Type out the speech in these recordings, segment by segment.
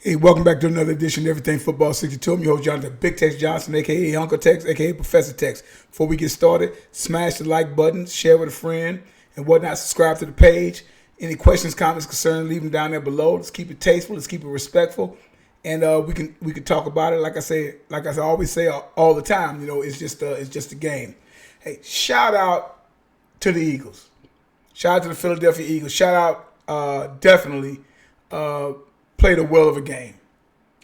Hey, welcome back to another edition of Everything Football 62. I'm your host, Jonathan Big Tex Johnson, a.k.a. Uncle Tex, a.k.a. Professor Tex. Before we get started, smash the like button, share with a friend, and whatnot. Subscribe to the page. Any questions, comments, concerns, leave them down there below. Let's keep it tasteful. Let's keep it respectful. And we can talk about it. Like I always say all the time, it's just a game. Hey, shout out to the Eagles. Shout out to the Philadelphia Eagles. Shout out definitely played a well of a game.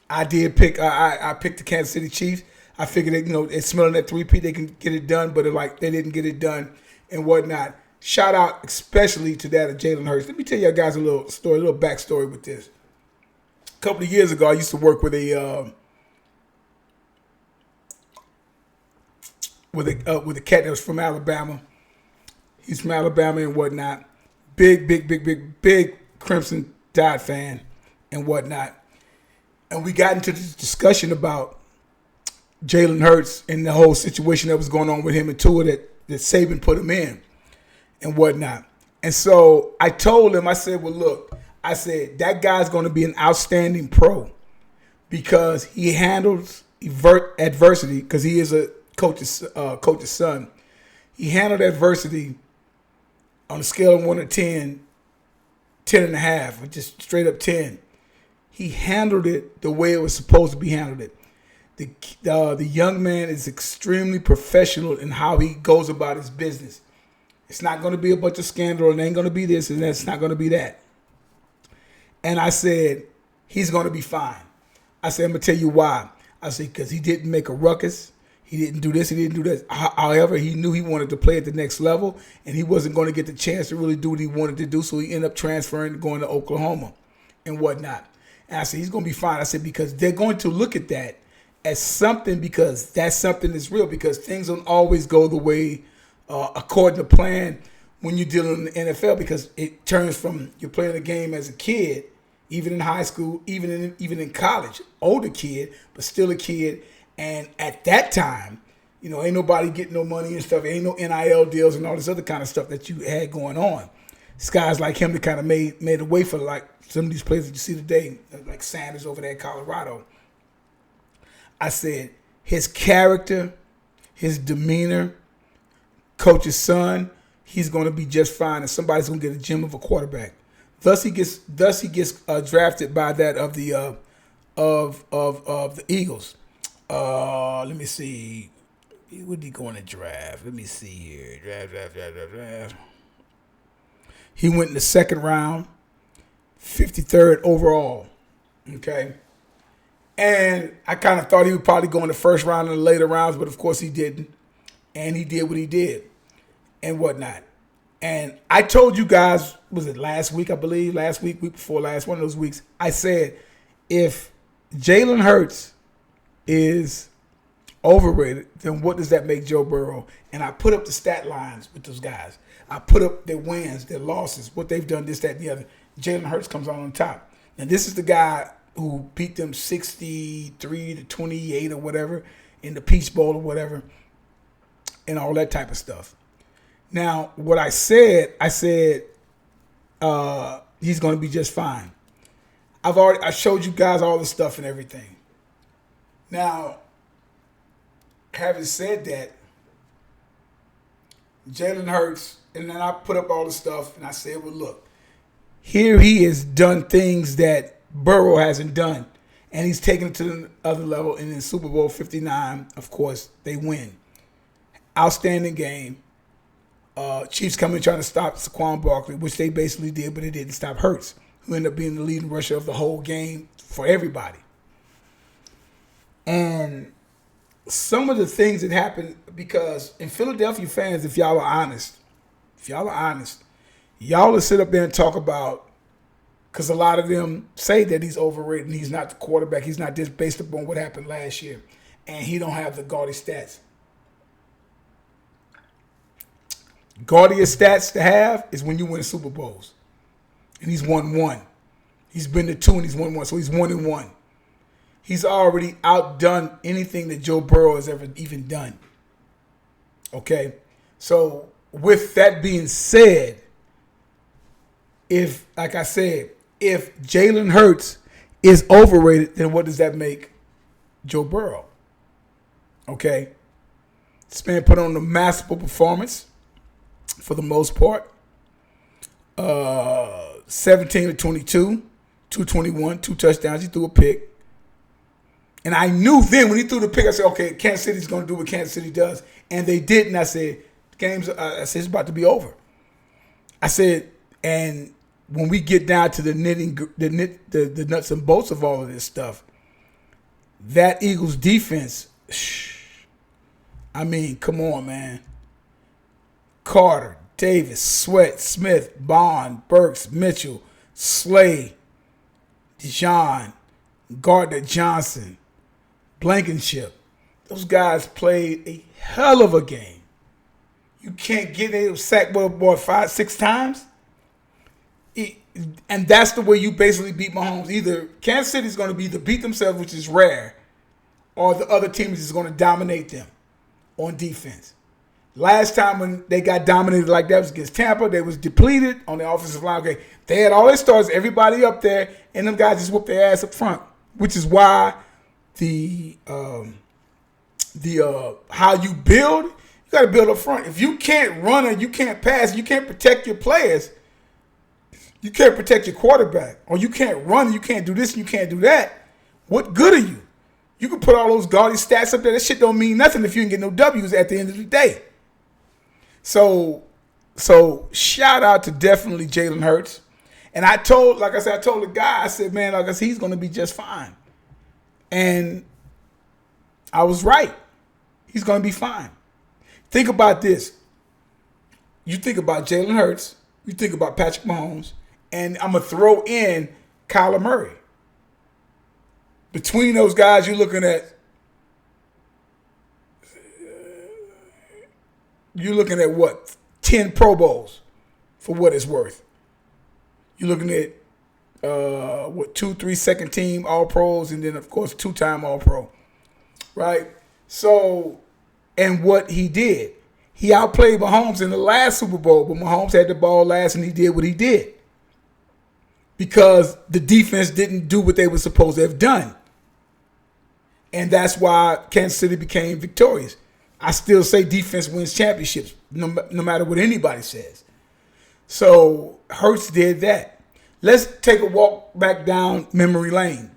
I did pick. I picked the Kansas City Chiefs. I figured that it's smelling that three-peat, they can get it done, but they didn't get it done and whatnot. Shout out especially to that of Jalen Hurts. Let me tell you guys a little story, a little backstory with this. A couple of years ago, I used to work with a cat that was from Alabama. He's from Alabama and whatnot. Big Crimson Tide fan and whatnot. And we got into this discussion about Jalen Hurts and the whole situation that was going on with him and Tua that Saban put him in and whatnot. And so I told him, I said, well, look, I said, that guy's going to be an outstanding pro because he handles adversity because he is a coach's son. He handled adversity on a scale of 1 to 10, 10.5, or just straight up 10. He handled it the way it was supposed to be handled. The young man is extremely professional in how he goes about his business. It's not going to be a bunch of scandal, and it ain't going to be this, and it's not going to be that. And I said, he's going to be fine. I said, I'm going to tell you why. I said, because he didn't make a ruckus. He didn't do this, he didn't do that. However, he knew he wanted to play at the next level, and he wasn't going to get the chance to really do what he wanted to do, so he ended up transferring, going to Oklahoma and whatnot. And I said, he's going to be fine. I said, because they're going to look at that as something, because that's something that's real, because things don't always go the way according to plan when you're dealing in the NFL, because it turns from you're playing a game as a kid, even in high school, even in college, older kid, but still a kid. And at that time, ain't nobody getting no money and stuff. Ain't no NIL deals and all this other kind of stuff that you had going on. It's guys like him that kind of made a way for like some of these players that you see today, like Sanders over there in Colorado. I said, his character, his demeanor, coach's son, he's going to be just fine, and somebody's going to get a gem of a quarterback. Thus he gets drafted by that of the Eagles. Let me see. What did he go in the draft? Let me see here. Draft. He went in the second round, 53rd overall. Okay. And I kind of thought he would probably go in the first round and the later rounds, but of course he didn't. And he did what he did and whatnot. And I told you guys, was it last week, I believe? Last week, week before last, one of those weeks. I said, if Jalen Hurts is overrated, then what does that make Joe Burrow? And I put up the stat lines with those guys. I put up their wins, their losses, what they've done, this, that, and the other. Jalen Hurts comes on top. And this is the guy who beat them 63-28 or whatever in the Peach Bowl or whatever and all that type of stuff. Now, what I said he's going to be just fine. I showed you guys all the stuff and everything. Now, having said that, Jalen Hurts, and then I put up all the stuff, and I said, well, look, here he has done things that Burrow hasn't done, and he's taken it to the other level, and in Super Bowl 59, of course, they win. Outstanding game. Chiefs come in trying to stop Saquon Barkley, which they basically did, but it didn't stop Hurts, who ended up being the leading rusher of the whole game for everybody. And some of the things that happened, because in Philadelphia fans, if y'all are honest, y'all will sit up there and talk about, because a lot of them say that he's overrated and he's not the quarterback. He's not just based upon what happened last year. And he don't have the gaudy stats. Gaudiest stats to have is when you win Super Bowls. And he's won one. He's been to two and he's won one. So he's 1-1. He's already outdone anything that Joe Burrow has ever even done. Okay? So with that being said, if, like I said, if Jalen Hurts is overrated, then what does that make Joe Burrow? Okay. This man put on a masterful performance for the most part. 17 to 22, 221, 2 touchdowns. He threw a pick. And I knew then when he threw the pick, I said, okay, Kansas City's going to do what Kansas City does. And they didn't. I said, I said, it's about to be over. I said, and when we get down to the nuts and bolts of all of this stuff, that Eagles defense, I mean, come on, man. Carter, Davis, Sweat, Smith, Bond, Burks, Mitchell, Slay, Dijon, Gardner Johnson, Blankenship. Those guys played a hell of a game. You can't get a sack boy 5, 6 times. And that's the way you basically beat Mahomes. Either Kansas City's going to either beat themselves, which is rare, or the other team is just going to dominate them on defense. Last time when they got dominated like that was against Tampa, they was depleted on the offensive line. Okay, they had all their stars, everybody up there, and them guys just whooped their ass up front, which is why the how you build, you got to build up front. If you can't run and you can't pass, you can't protect your players, you can't protect your quarterback, or you can't run and you can't do this and you can't do that, what good are you? You can put all those gaudy stats up there. That shit don't mean nothing if you can get no W's at the end of the day. So shout out to definitely Jalen Hurts. And I told the guy, I said, man, like I said, he's going to be just fine. And I was right. He's going to be fine. Think about this. You think about Jalen Hurts. You think about Patrick Mahomes. And I'm going to throw in Kyler Murray. Between those guys, you're looking at what? 10 Pro Bowls for what it's worth. You're looking at 2, 3 second team All Pros, and then of course 2-time All Pro. Right? So, and what he did. He outplayed Mahomes in the last Super Bowl, but Mahomes had the ball last and he did what he did. Because the defense didn't do what they were supposed to have done. And that's why Kansas City became victorious. I still say defense wins championships, no matter what anybody says. So Hurts did that. Let's take a walk back down memory lane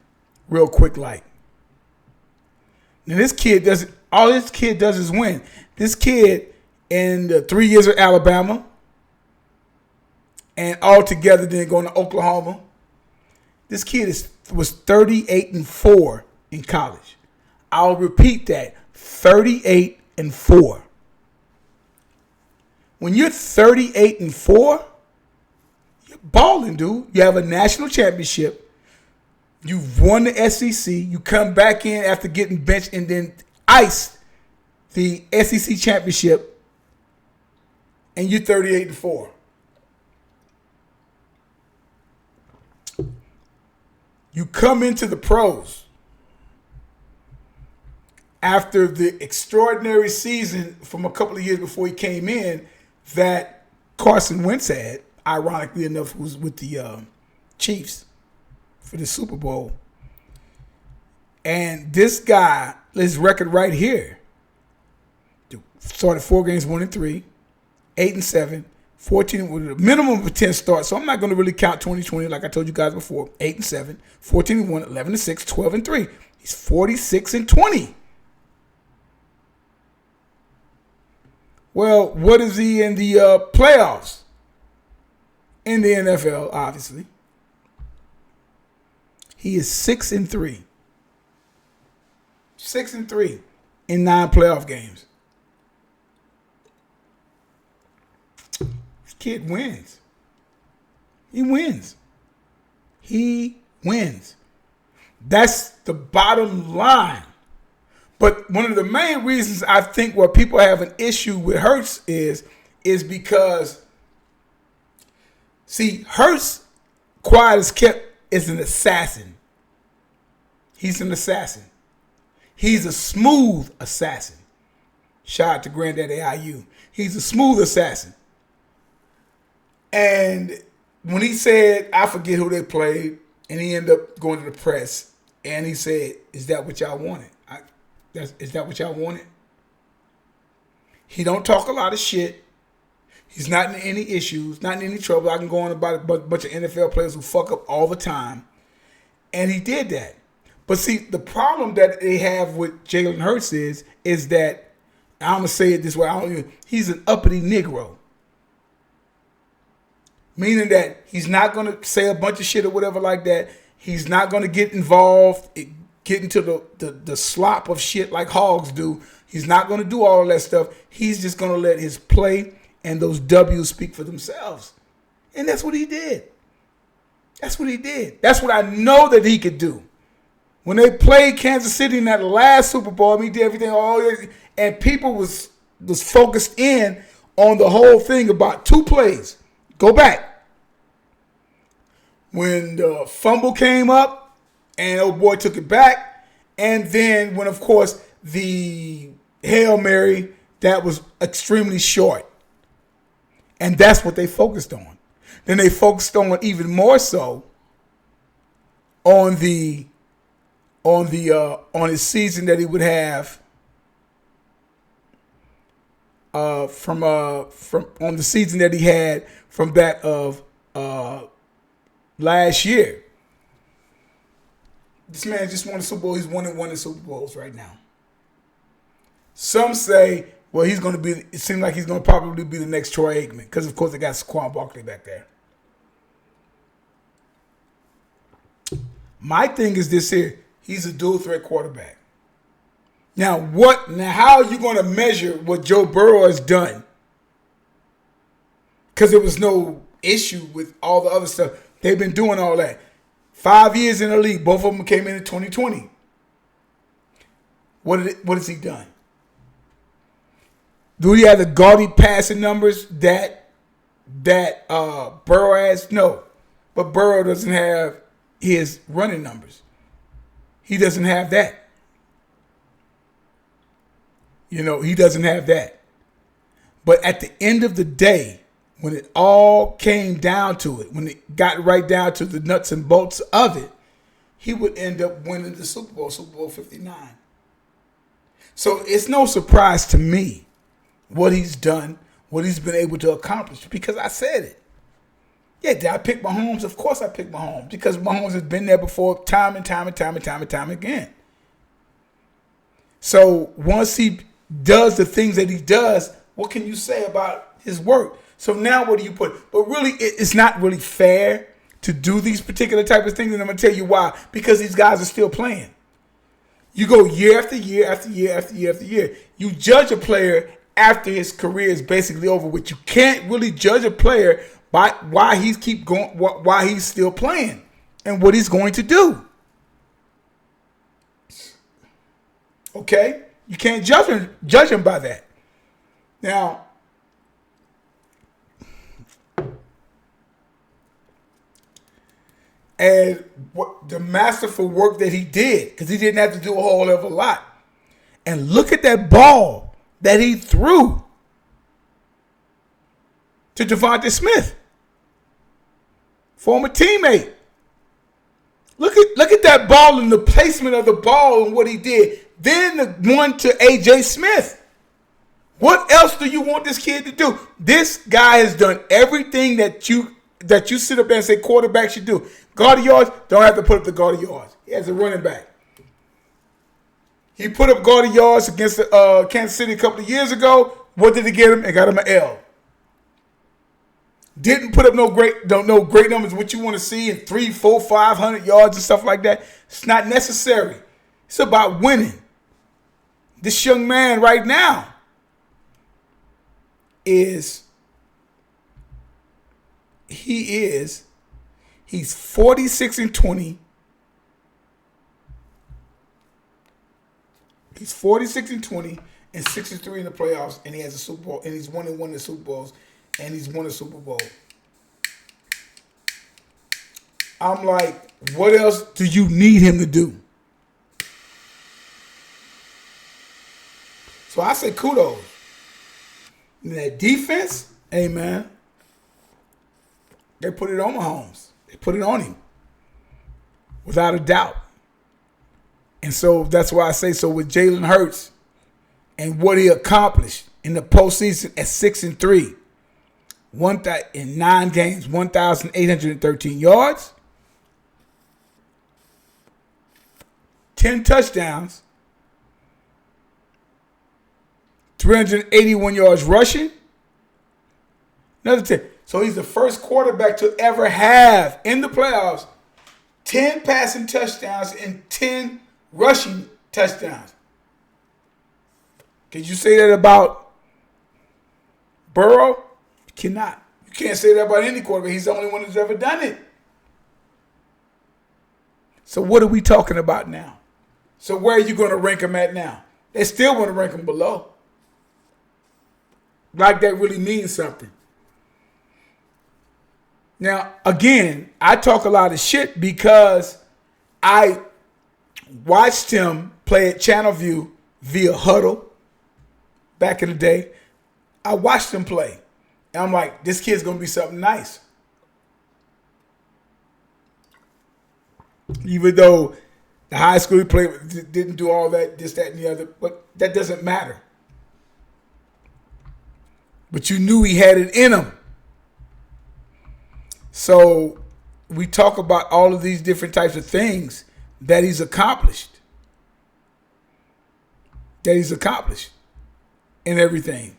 real quick like. Now this kid all this kid does is win. This kid in the 3 years of Alabama and all together then going to Oklahoma, this kid was 38-4 in college. I'll repeat that, 38-4. When you're 38-4, you're balling, dude. You have a national championship. You've won the SEC. You come back in after getting benched and then iced the SEC championship, and you're 38-4. You come into the pros after the extraordinary season from a couple of years before he came in that Carson Wentz had, ironically enough, was with the Chiefs for the Super Bowl. And this guy, his record right here, started 4 games, 1-3, 8-7, 14 with a minimum of 10 starts. So I'm not going to really count 2020 like I told you guys before. 8-7, 14-1, 11-6, 12-3. He's 46-20. Well, what is he in the playoffs? In the NFL, obviously. He is 6-3. 6-3 in 9 playoff games. This kid wins. He wins. He wins. That's the bottom line. But one of the main reasons I think where people have an issue with Hurts is because, see, Hurts, quiet as kept, is an assassin. He's an assassin. He's a smooth assassin. Shout out to Granddaddy IU. He's a smooth assassin. And when he said, I forget who they played, And he ended up going to the press, and he said, "Is that what y'all wanted? Is that what y'all wanted?" He don't talk a lot of shit. He's not in any issues, not in any trouble. I can go on about a bunch of NFL players who fuck up all the time. And he did that. But see, the problem that they have with Jalen Hurts is that, I'm going to say it this way, he's an uppity Negro. Meaning that he's not going to say a bunch of shit or whatever like that. He's not going to get involved, get into the slop of shit like hogs do. He's not going to do all of that stuff. He's just going to let his play and those W's speak for themselves. And that's what he did. That's what he did. That's what I know that he could do. When they played Kansas City in that last Super Bowl, he did everything, and people was focused in on the whole thing about two plays. Go back. When the fumble came up, and old boy took it back, and then when, of course, the Hail Mary, that was extremely short. And that's what they focused on. Then they focused on even more so on his season that he would have from the season that he had from that of last year. This man just won a Super Bowl. He's won the Super Bowls right now. Some say, well, he's going to be. It seems like he's going to probably be the next Troy Aikman because, of course, they got Saquon Barkley back there. My thing is this here. He's a dual threat quarterback. Now, how are you going to measure what Joe Burrow has done? Because there was no issue with all the other stuff. They've been doing all that. 5 years in the league. Both of them came in 2020. What has he done? Do he have the gaudy passing numbers that Burrow has? No. But Burrow doesn't have his running numbers. He doesn't have that. He doesn't have that. But at the end of the day, when it all came down to it, when it got right down to the nuts and bolts of it, he would end up winning the Super Bowl 59. So it's no surprise to me what he's done, what he's been able to accomplish, because I said it. Yeah, did I pick Mahomes? Of course I picked Mahomes, because Mahomes has been there before time and time again. So once he does the things that he does, what can you say about his work? So now what do you put? But really, it's not really fair to do these particular type of things, and I'm going to tell you why. Because these guys are still playing. You go year after year after year after year after year. You judge a player after his career is basically over with. You can't really judge a player by why he's why he's still playing and what he's going to do. Okay? You can't judge him by that. Now, and what the masterful work that he did, because he didn't have to do a whole hell of a lot. And look at that ball that he threw to Devontae Smith, former teammate. Look at that ball and the placement of the ball and what he did. Then the one to A.J. Smith. What else do you want this kid to do? This guy has done everything that you sit up there and say quarterback should do. Guard yards, don't have to put up the guard yards. He has a running back. He put up guard yards against Kansas City a couple of years ago. What did it get him? It got him an L. Didn't put up no great numbers, what you want to see in 300, 400, 500 yards and stuff like that. It's not necessary. It's about winning. This young man right now he's 46-20. He's 46-20 and 63 in the playoffs, and he has a Super Bowl, and he's won the Super Bowls, and he's won a Super Bowl. I'm like, what else do you need him to do? So I say kudos. And that defense, hey man, they put it on Mahomes. They put it on him. without a doubt. And so that's why I say so with Jalen Hurts and what he accomplished in the postseason at 6-3, in 9 games, 1,813 yards, 10 touchdowns, 381 yards rushing, another 10. So he's the first quarterback to ever have in the playoffs 10 passing touchdowns and 10 rushing touchdowns. Can you say that about Burrow? You cannot. You can't say that about any quarterback. He's the only one who's ever done it. So what are we talking about now? So where are you going to rank him at now? They still want to rank him below. Like that really means something. Now, again, I talk a lot of shit because I watched him play at Channelview via Huddle back in the day. I watched him play. And I'm like, this kid's going to be something nice. Even though the high school he played with didn't do all that, this, that, and the other. But that doesn't matter. But you knew he had it in him. So we talk about all of these different types of things that he's accomplished. In everything.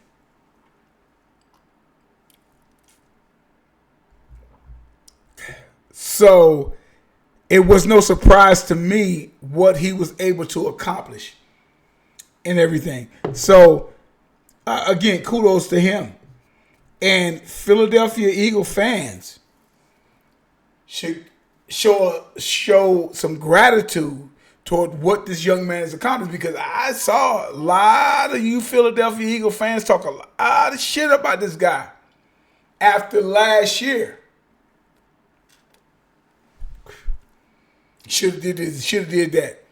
So it was no surprise to me what he was able to accomplish in everything. So, again, kudos to him. And Philadelphia Eagle fans should show some gratitude toward what this young man has accomplished, because I saw a lot of you Philadelphia Eagle fans talk a lot of shit about this guy after last year. Should have did this, should have did that.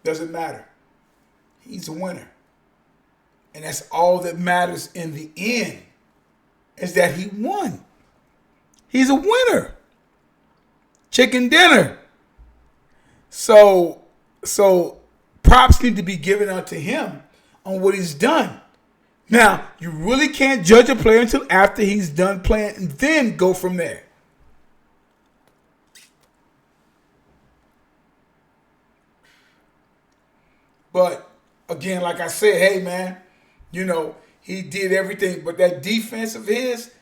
Doesn't matter. He's a winner. And that's all that matters in the end, is that he won. He's a winner. Chicken dinner. So props need to be given out to him on what he's done. Now, you really can't judge a player until after he's done playing and then go from there. But, again, like I said, hey, man, you know, he did everything. But that defense of his,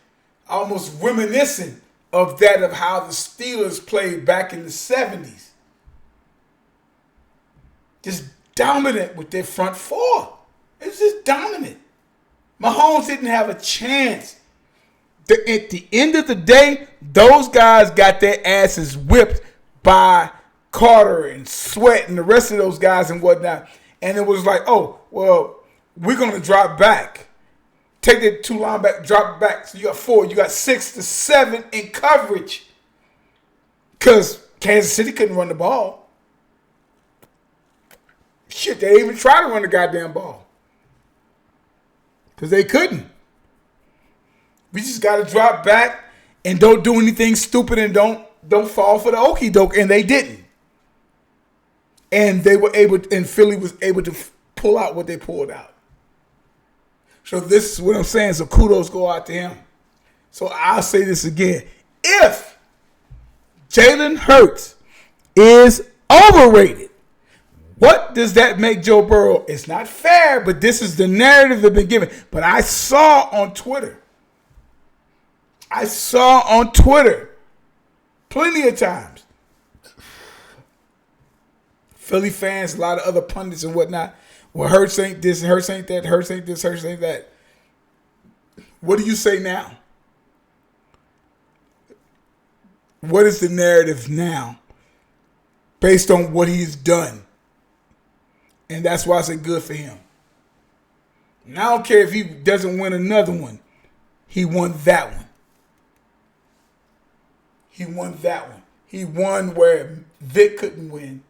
almost reminiscent of that of how the Steelers played back in the 70s. Just dominant with their front four. It was just dominant. Mahomes didn't have a chance. At the end of the day, those guys got their asses whipped by Carter and Sweat and the rest of those guys and whatnot. And it was like, oh, well, we're going to drop back. Take that 2 linebacker, drop back. So you got 4. You got 6 to 7 in coverage. Because Kansas City couldn't run the ball. Shit, they even tried to run the goddamn ball. Because they couldn't. We just got to drop back and don't do anything stupid and don't fall for the okie doke. And they didn't. And they were able, and Philly was able to pull out what they pulled out. So this is what I'm saying. So kudos go out to him. So I'll say this again. If Jalen Hurts is overrated, what does that make Joe Burrow? It's not fair, but this is the narrative that's been given. But I saw on Twitter plenty of times, Philly fans, a lot of other pundits and whatnot, well, Hurts ain't this, Hurts ain't that, Hurts ain't this, Hurts ain't that. What do you say now? What is the narrative now based on what he's done? And that's why I say good for him. And I don't care if he doesn't win another one. He won that one. He won that one. He won where Vic couldn't win.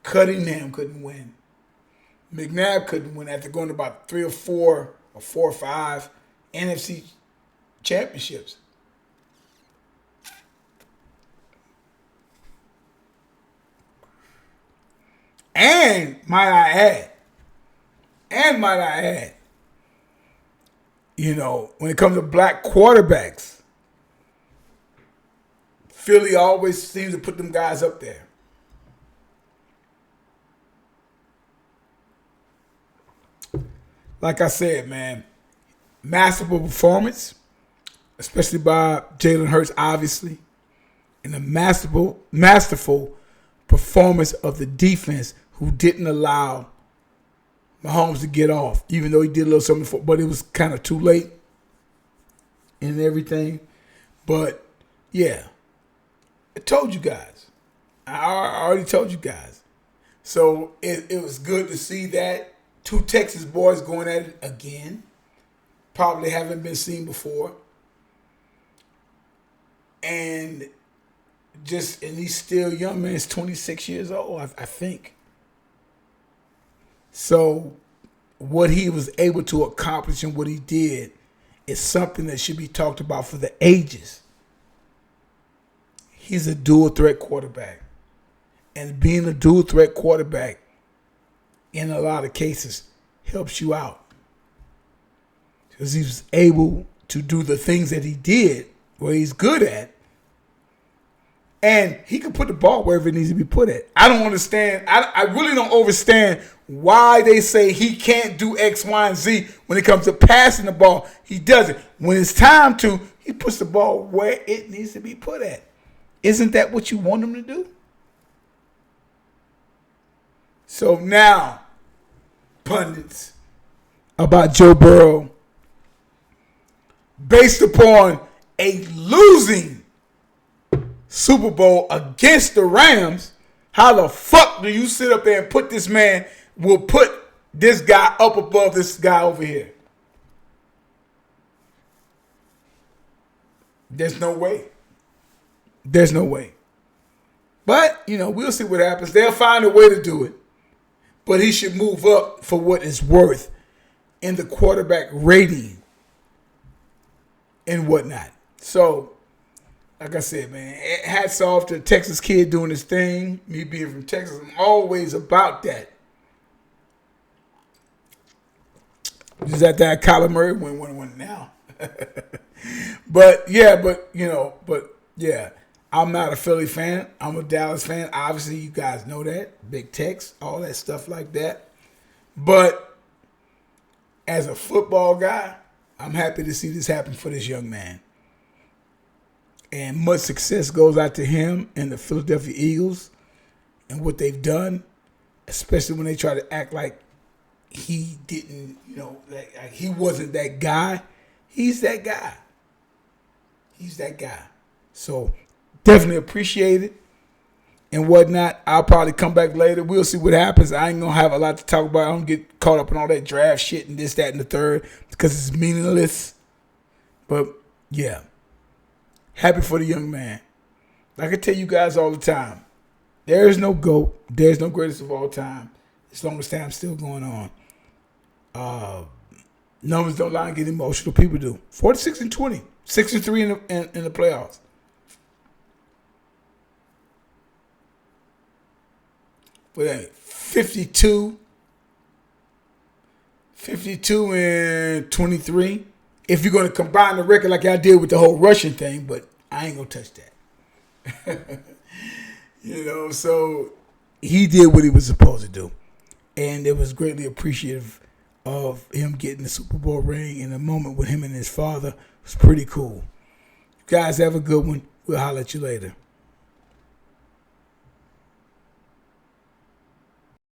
Cunningham couldn't win. McNabb couldn't win after going to about 3 or 4 or 4 or 5 NFC championships. And might I add, when it comes to black quarterbacks, Philly always seems to put them guys up there. Like I said, man, masterful performance, especially by Jalen Hurts, obviously, and a masterful performance of the defense, who didn't allow Mahomes to get off, even though he did a little something before, but it was kind of too late and everything. But yeah, I told you guys. I already told you guys. So it was good to see that. Two Texas boys going at it again. Probably haven't been seen before. And he's still young, man. He's 26 years old, I think. So what he was able to accomplish and what he did is something that should be talked about for the ages. He's a dual threat quarterback. And being a dual threat quarterback, in a lot of cases, helps you out. Because he was able to do the things that he did, where he's good at, and he can put the ball wherever it needs to be put at. I don't understand. I really don't understand why they say he can't do X, Y, and Z when it comes to passing the ball. He does it. When it's time to, he puts the ball where it needs to be put at. Isn't that what you want him to do? So now, pundits about Joe Burrow, based upon a losing Super Bowl against the Rams, how the fuck do you sit up there and put this man, will put this guy up above this guy over here? There's no way. There's no way. But, we'll see what happens. They'll find a way to do it. But he should move up for what it's worth in the quarterback rating and whatnot. So, like I said, man, hats off to the Texas kid doing his thing. Me being from Texas, I'm always about that. Just at that Kyler Murray win now. But yeah, I'm not a Philly fan. I'm a Dallas fan. Obviously, you guys know that. Big Tex, all that stuff like that. But as a football guy, I'm happy to see this happen for this young man. And much success goes out to him and the Philadelphia Eagles and what they've done, especially when they try to act like he didn't, like he wasn't that guy. He's that guy. He's that guy. So definitely appreciate it and whatnot. I'll probably come back later. We'll see what happens. I ain't going to have a lot to talk about. I don't get caught up in all that draft shit and this, that, and the third because it's meaningless. But, yeah. Happy for the young man. Like I tell you guys all the time, there is no GOAT. There's no greatest of all time as long as time's still going on. Numbers don't lie and get emotional. People do. 46-20. 6-3 in the playoffs. But 52 and 23. If you're going to combine the record like I did with the whole Russian thing, but I ain't going to touch that. So he did what he was supposed to do. And it was greatly appreciative of him getting the Super Bowl ring in a moment with him and his father. It was pretty cool. You guys have a good one. We'll holler at you later.